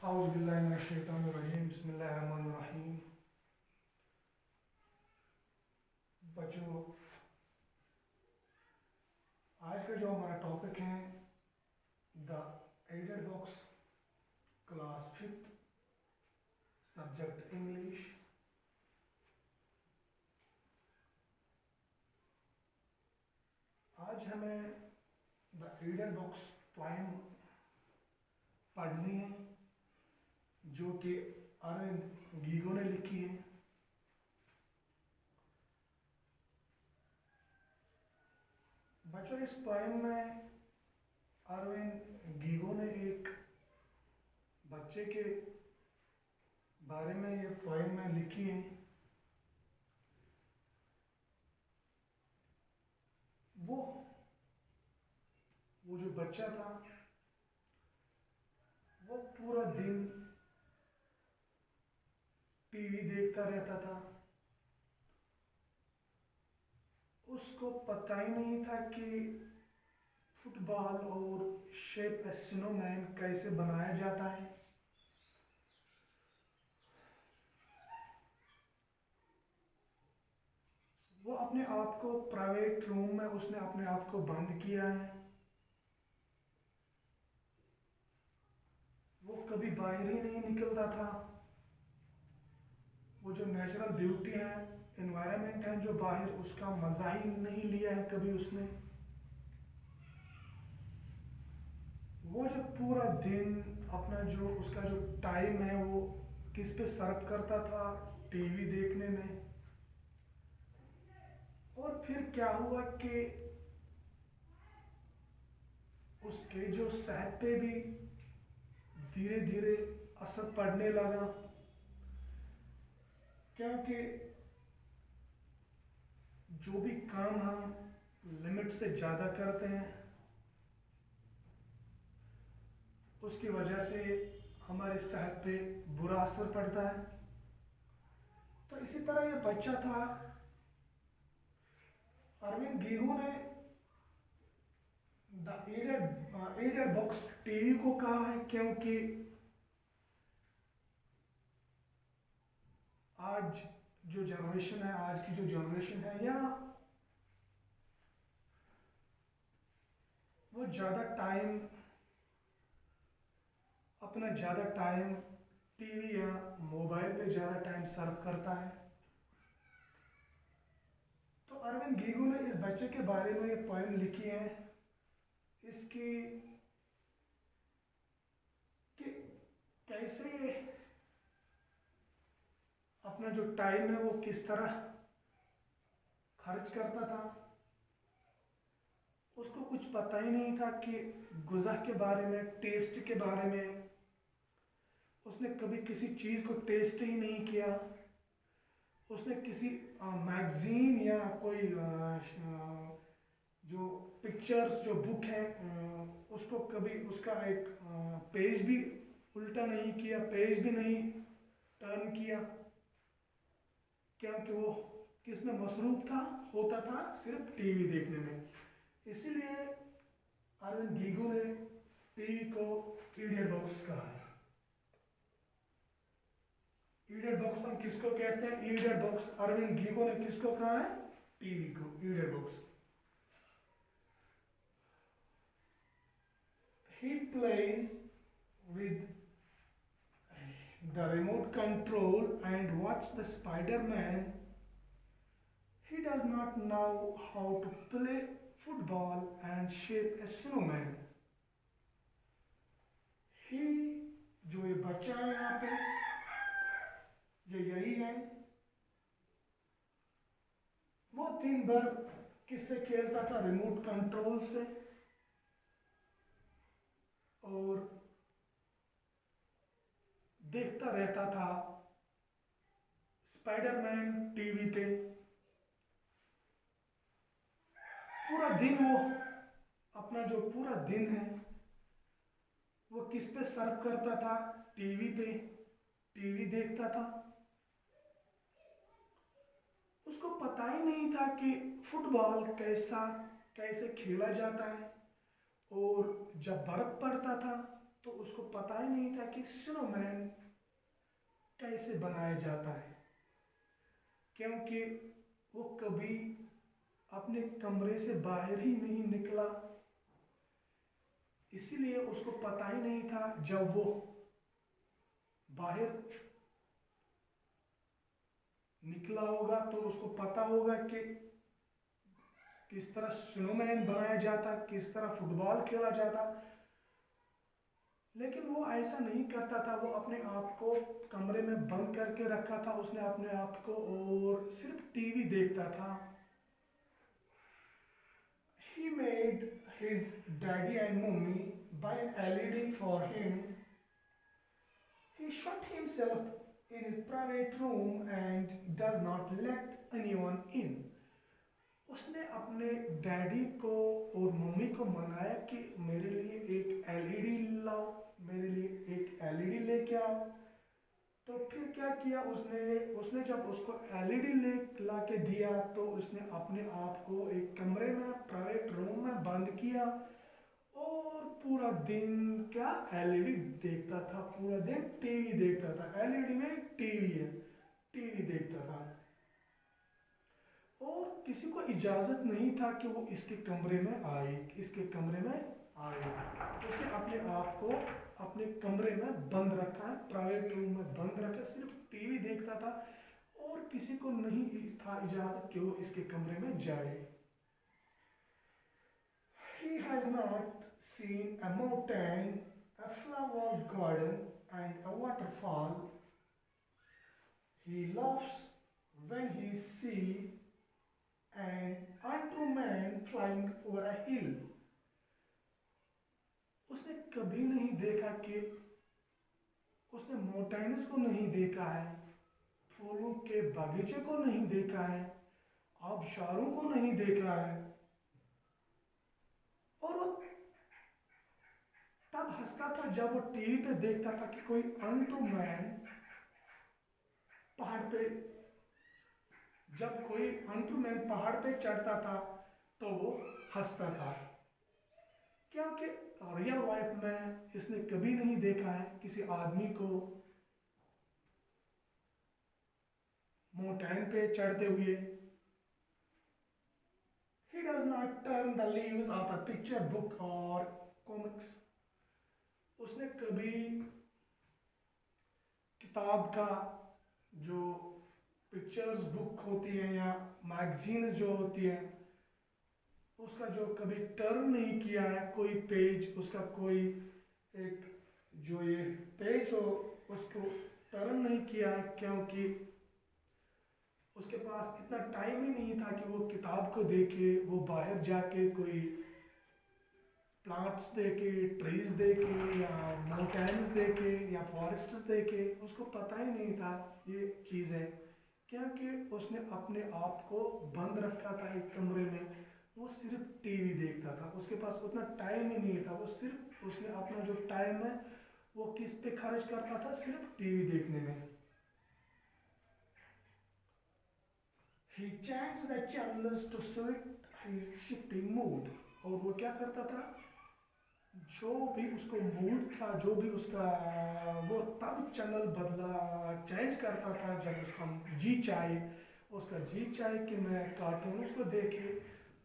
औज़ुबिल्लाहिमिनश्शैतानिर्रजीम बिस्मिल्लाहिर्रहमानिर्रहीम। बच्चों, आज का जो हमारा टॉपिक है the added box class 5th subject English. आज हमें द एडेड बॉक्स पोएम पढ़नी है जो कि अरविंद गीगो ने लिखी है। बच्चों, इस पोएम में अरविंद गीगो ने एक बच्चे के बारे में ये पोएम में लिखी है। वो जो बच्चा था वो पूरा दिन टीवी देखता रहता था। उसको पता ही नहीं था कि फुटबॉल और शेप ए स्नोमैन कैसे बनाया जाता है। वो अपने आप को प्राइवेट रूम में उसने अपने आप को बंद किया है। वो कभी बाहर ही नहीं निकलता था। वो जो नेचुरल ब्यूटी है, एनवायरनमेंट है जो बाहर, उसका मजा ही नहीं लिया है कभी उसने। वो जो पूरा दिन अपना जो उसका जो टाइम है वो किस पे सर्व करता था, टीवी देखने में। और फिर क्या हुआ कि उसके जो सेहत पे भी धीरे धीरे असर पड़ने लगा, क्योंकि जो भी काम हम लिमिट से ज़्यादा करते हैं उसकी वजह से हमारी सेहत पे बुरा असर पड़ता है। तो इसी तरह ये बच्चा था। अरविंद गीगो ने द एडेड बॉक्स टीवी को कहा है क्योंकि आज जो जनरेशन है, आज की जो जनरेशन है, या वो अपना ज़्यादा टाइम टीवी या मोबाइल पे ज़्यादा टाइम सर्व करता है। तो अरविंद गीगो ने इस बच्चे के बारे में ये पोएम लिखी है। इसकी कि कैसे अपना जो टाइम है वो किस तरह खर्च करता था। उसको कुछ पता ही नहीं था कि गुज़ा के बारे में, टेस्ट के बारे में। उसने कभी किसी चीज़ को टेस्ट ही नहीं किया। उसने किसी मैगजीन या कोई जो पिक्चर्स जो बुक है उसको कभी उसका एक पेज भी उल्टा नहीं किया, पेज भी नहीं टर्न किया, क्योंकि वो किस में मसरूफ होता था, सिर्फ टीवी देखने में। इसीलिए अरविंद गीगो ने टीवी को इडियट बॉक्स कहा है। इडियट बॉक्स हम किसको कहते हैं? इडियट बॉक्स अरविंद गीगो ने किसको कहा है? टीवी को idiot box. He plays with the remote control and watch the Spider-Man. He does not know how to play football and shape a snowman. He जो ये बच्चा है यहाँ पे, यही है। वो दिन भर किससे खेलता था? रिमोट कंट्रोल से। और देखता रहता था स्पाइडरमैन टीवी पे। पूरा दिन वो अपना जो पूरा दिन है वो किस पे सर्व करता था? टीवी पे। टीवी देखता था। उसको पता ही नहीं था कि फुटबॉल कैसे खेला जाता है। और जब बर्फ पड़ता था तो उसको पता ही नहीं था कि स्नोमैन कैसे बनाया जाता है, क्योंकि वो कभी अपने कमरे से बाहर ही नहीं निकला। इसीलिए उसको पता ही नहीं था, जब वो बाहर निकला होगा तो उसको पता होगा कि किस तरह स्नोमैन बनाया जाता, किस तरह फुटबॉल खेला जाता। लेकिन वो ऐसा नहीं करता था, वो अपने आप को कमरे में बंद करके रखा था उसने अपने आप को, और सिर्फ टीवी देखता था। He made his daddy and mommy buy an LED for him. He shut himself in his private room and does not let anyone in. उसने अपने डैडी को और मम्मी को मनाया कि मेरे लिए एक एलईडी लाओ, मेरे लिए एक एलईडी लेके आओ। तो फिर क्या किया उसने उसने जब उसको एलईडी ले ला के दिया तो उसने अपने आप को एक कमरे में प्राइवेट रूम में बंद किया, और पूरा दिन क्या एलईडी देखता था, पूरा दिन टीवी देखता था। एलईडी में टीवी है, टीवी देखता था, और किसी को इजाजत नहीं था कि वो इसके कमरे में आए, इसके कमरे में आए। उसने अपने आप को अपने कमरे में बंद रखा है, प्राइवेट रूम में बंद रखा, सिर्फ टीवी देखता था, और किसी को नहीं था इजाजत कि वो इसके कमरे में जाए। He has not seen a mountain, a flower garden and a waterfall. He laughs when he sees an untrue man flying over a hill. उसने कभी नहीं देखा कि उसने माउंटेन्स को नहीं देखा है, फूलों के बगीचे को नहीं देखा है, आबशारों को नहीं देखा है, और वो तब हंसता था जब वो टीवी पे देखता था कि कोई अनट्रू मैन पहाड़ पे, जब कोई अनट्रू मैन पहाड़ पे चढ़ता था तो वो हंसता था, क्योंकि रियल लाइफ में इसने कभी नहीं देखा है किसी आदमी को माउंटेन पे चढ़ते हुए। He does not turn the leaves of a picture book or comics. उसने कभी किताब का जो पिक्चर्स बुक होती है या मैगजीन्स जो होती है उसका जो कभी टर्न नहीं किया है, कोई पेज उसका, कोई एक जो ये पेज हो उसको टर्न नहीं किया है, क्योंकि उसके पास इतना टाइम ही नहीं था कि वो किताब को देखे, वो बाहर जाके कोई प्लांट्स देखे, ट्रीज देखे या माउंटेन्स देखे या फॉरेस्ट्स देखे, उसको पता ही नहीं था ये चीज़ें, क्योंकि उसने अपने आप को बंद रखा था एक कमरे में। वो सिर्फ टीवी देखता था, उसके पास उतना टाइम ही नहीं था, वो सिर्फ उसने अपना जो टाइम है वो किस पे खर्च करता था, सिर्फ टीवी देखने में। He changed the channels to suit his shifting mood. और वो क्या करता था, जो भी उसको मूड था, जो भी उसका, वो तब चैनल बदला, चेंज करता था जब उसका जी चाहे, उसका जी चाहे कि मैं कार्टून उसको देखे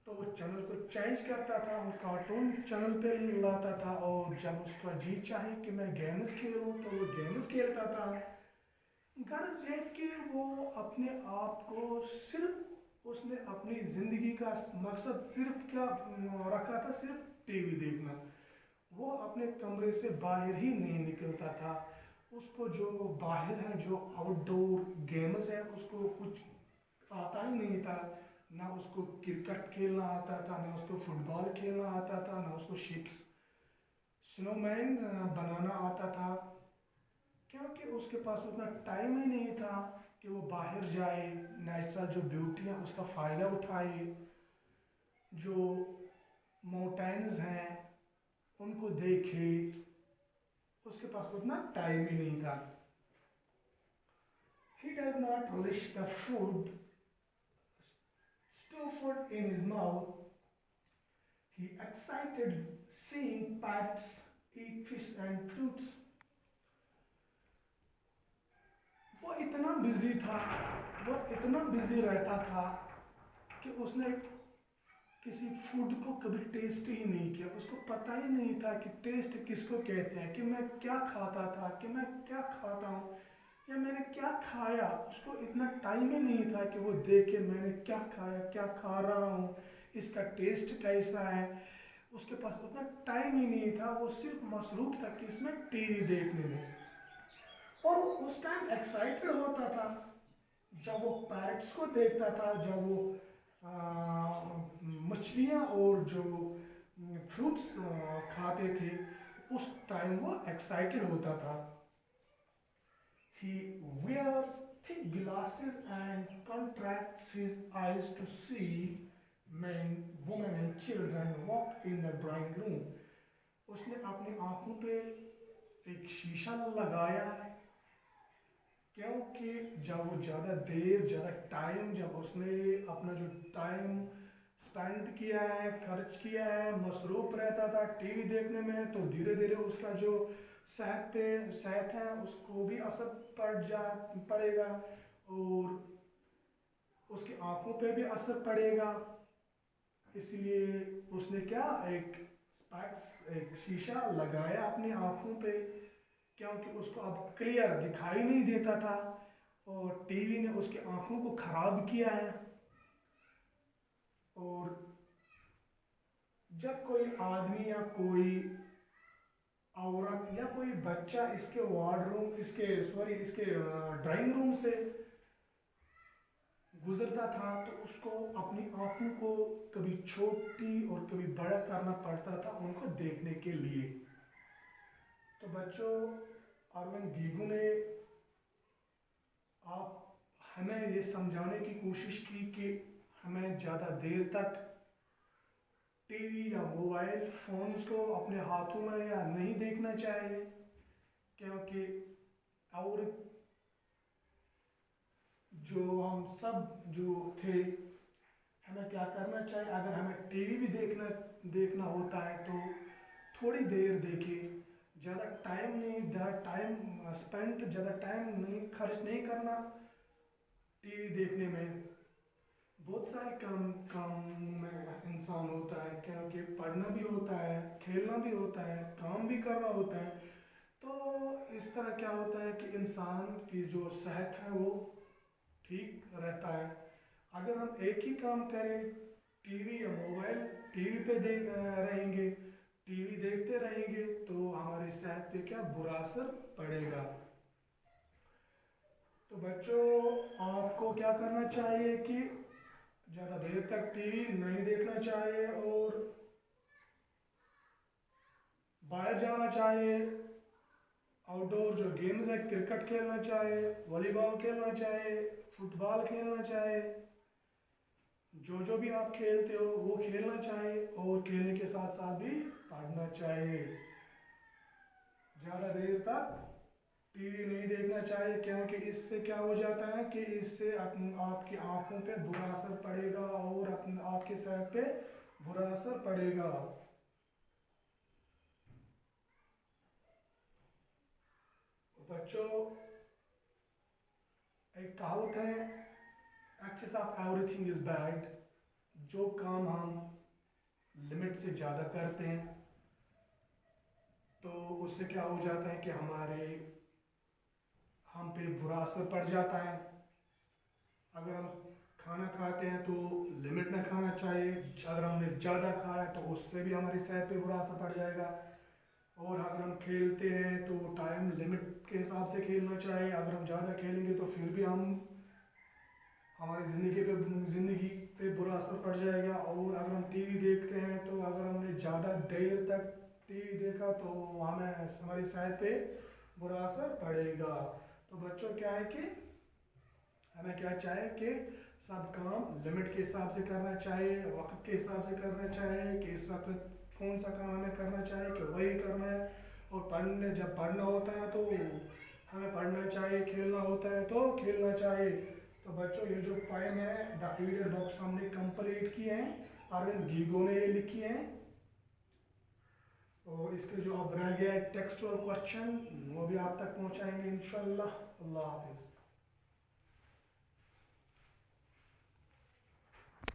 तो वो चैनल को चेंज करता था, वो कार्टून चैनल पे लाता था, और जब उसका जी चाहे कि मैं गेम्स खेलूं तो वो गेम्स खेलता था। गर्ज ये कि वो अपने आप को सिर्फ, उसने अपनी ज़िंदगी का मकसद सिर्फ क्या रखा था, सिर्फ टीवी देखना। वो अपने कमरे से बाहर ही नहीं निकलता था, उसको जो बाहर है, जो आउटडोर गेम्स है, उसको कुछ आता ही नहीं था। ना उसको क्रिकेट खेलना आता था, ना उसको फुटबॉल खेलना आता था, ना उसको शिप्स स्नोमैन बनाना आता था, क्योंकि उसके पास उतना टाइम ही नहीं था कि वो बाहर जाए, नेचुरल जो ब्यूटी है उसका फ़ायदा उठाए, जो माउंटेन्स हैं उनको देखे, उसके पास उतना टाइम ही नहीं था। He does not relish the food, stew food in his mouth. He excited seeing pets eat fish and fruits. वो इतना बिजी था, वो इतना बिजी रहता था कि उसने किसी फूड को कभी टेस्ट ही नहीं किया। उसको पता ही नहीं था कि टेस्ट किसको कहते हैं, कि मैं क्या खाता था, कि मैं क्या खाता हूँ या मैंने क्या खाया। उसको इतना टाइम ही नहीं था कि वो देखे मैंने क्या खाया, क्या खा रहा हूँ, इसका टेस्ट कैसा है। उसके पास उतना टाइम ही नहीं था, वो सिर्फ मसरूफ था किसमें, टीवी देखने में। और उस टाइम एक्साइटेड होता था जब वो पैरट्स को देखता था, जब वो मछलियाँ और जो फ्रूट्स खाते थे, उस टाइम वो एक्साइटेड होता था। He wears thick glasses and contracts his eyes to see men, women and children walk in the drawing room. उसने अपनी आंखों पे एक शीशा लगाया है, क्योंकि जब वो ज़्यादा टाइम, जब उसने अपना जो टाइम स्पेंड किया है, खर्च किया है, मसरूफ रहता था टीवी देखने में, तो धीरे धीरे उसका जो सेहत है उसको भी असर पड़ेगा और उसकी आंखों पे भी असर पड़ेगा। इसलिए उसने क्या, एक स्पेक्स, एक शीशा लगाया अपनी आंखों पे, क्योंकि उसको अब क्लियर दिखाई नहीं देता था और टीवी ने उसकी आंखों को खराब किया है। और जब कोई आदमी या कोई औरत या कोई बच्चा इसके वार्डरूम, इसके ड्राइंग रूम से गुजरता था, तो उसको अपनी आंखों को कभी छोटी और कभी बड़ा करना पड़ता था उनको देखने के लिए। तो बच्चों, अरविंद गीगू ने आप हमें ये समझाने की कोशिश की कि हमें ज़्यादा देर तक टीवी या मोबाइल फोन्स को अपने हाथों में या नहीं देखना चाहिए, क्योंकि और जो हम सब जो थे, हमें क्या करना चाहिए, अगर हमें टीवी भी देखना होता है तो थोड़ी देर देखिए, ज़्यादा टाइम नहीं खर्च नहीं करना टीवी देखने में। बहुत सारे काम में इंसान होता है, क्योंकि पढ़ना भी होता है, खेलना भी होता है, काम भी करना होता है। तो इस तरह क्या होता है कि इंसान की जो सेहत है वो ठीक रहता है। अगर हम एक ही काम करें, टीवी या मोबाइल, टीवी पे रहेंगे, टीवी देखते रहेंगे, तो हमारी सेहत पे क्या बुरा असर पड़ेगा। तो बच्चों, आपको क्या करना चाहिए कि ज़्यादा देर तक टीवी नहीं देखना चाहिए और बाहर जाना चाहिए। आउटडोर जो गेम्स है, क्रिकेट खेलना चाहिए, वॉलीबॉल खेलना चाहिए, फुटबॉल खेलना चाहिए, जो भी आप खेलते हो वो खेलना चाहिए और खेलने के साथ साथ भी पढ़ना चाहिए। ज़्यादा देर तक टीवी नहीं देखना चाहिए, क्योंकि इससे क्या हो जाता है कि इससे आपकी आंखों पे बुरा असर पड़ेगा और आपके सेहत पे बुरा असर पड़ेगा। बच्चों, एक कहावत है, excess of everything is bad. जो काम हम लिमिट से ज़्यादा करते हैं तो उससे क्या हो जाता है कि हम पे बुरा असर पड़ जाता है। अगर हम खाना खाते हैं तो लिमिट में खाना चाहिए, अगर हमने ज़्यादा खाया तो उससे भी हमारी सेहत पे बुरा असर पड़ जाएगा। और अगर हम खेलते हैं तो टाइम लिमिट के हिसाब से खेलना चाहिए। अगर हम ज़्यादा खेलेंगे तो फिर भी हमारी ज़िंदगी पे बुरा असर पड़ जाएगा। और अगर हम टीवी देखते हैं तो अगर हमने ज़्यादा देर तक टीवी देखा तो हमारी सेहत पे बुरा असर पड़ेगा। तो बच्चों, क्या है कि हमें क्या चाहिए कि सब काम लिमिट के हिसाब से करना चाहिए, वक्त के हिसाब से करना चाहिए कि इस वक्त कौन सा काम हमें करना चाहिए कि वही करना है। और जब पढ़ना होता है तो हमें पढ़ना चाहिए, खेलना होता है तो खेलना चाहिए। तो बच्चों, ये जो पोएम है द फीडर बॉक्स हमने कंप्लीट किए हैं, अरविंद गीगो ने ये लिखी है। और इसके जो अब रह गया है टेक्स्ट और क्वेश्चन वो भी आप तक पहुंचाएंगे इंशाल्लाह। अल्लाह हाफिज़।